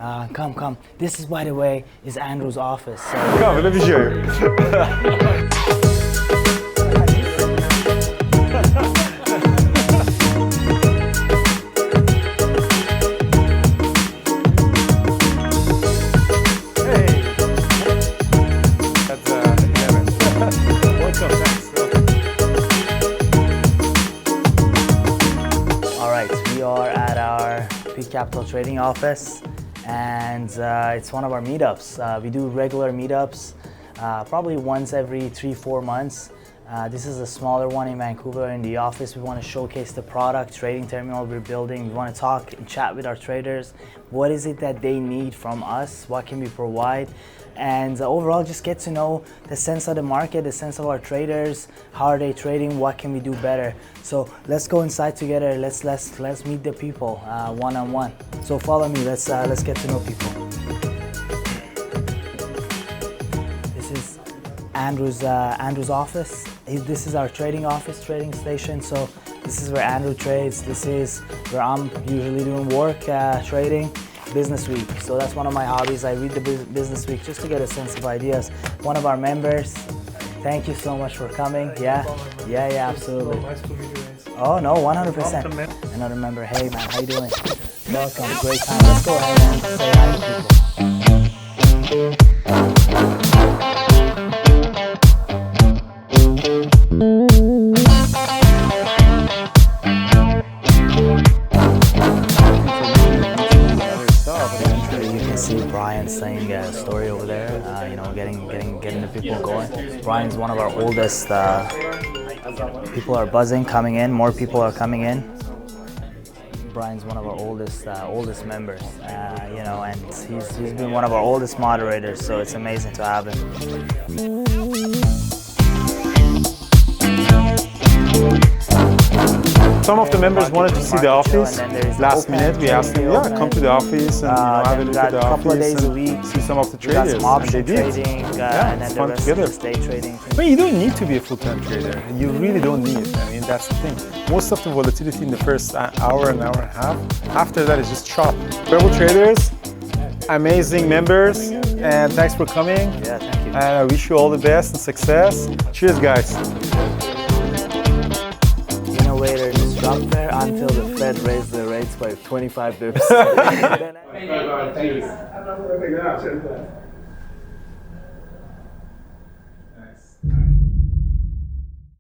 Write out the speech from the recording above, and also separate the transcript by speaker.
Speaker 1: Come. This is, by the way, is Andrew's office. So.
Speaker 2: Come, let me show you.
Speaker 1: Capital trading office, and it's one of our meetups. We do regular meetups probably once every 3-4 months. This is a smaller one in Vancouver. In the office, we want to showcase the product, trading terminal we're building. We want to talk and chat with our traders. What is it that they need from us? What can we provide? And overall, just get to know the sense of the market, the sense of our traders. How are they trading? What can we do better? So let's go inside together. Let's meet the people one-on-one. So follow me. Let's get to know people. This is Andrew's office. This is our trading office, trading station. So this is where Andrew trades. This is where I'm usually doing work, trading. Business Week. So that's one of my hobbies. I read the Business Week just to get a sense of ideas. One of our members. Thank you so much for coming. Yeah, absolutely.
Speaker 2: Nice to meet you.
Speaker 1: Oh no, 100%. Another member. Hey man, how you doing? Welcome. Great time. Let's go ahead and say hi to people. Saying a story over there, getting the people going. Brian's one of our oldest. People are buzzing, coming in. More people are coming in. Brian's one of our oldest members, and he's been one of our oldest moderators. So it's amazing to have him.
Speaker 2: Some of the members wanted to see the office. Last minute, we asked them, come to the office and have a look at the office and see some of the traders. And they did. It's fun together. But you don't need to be a full-time trader. You really don't need it. I mean, that's the thing. Most of the volatility in the first hour and a half. After that, it's just chop. Rebel traders, amazing members, and thanks for coming.
Speaker 1: Yeah, thank you.
Speaker 2: And I wish you all the best and success. Cheers, guys.
Speaker 1: Later, just drop there until the Fed raised the rates by 25 bips.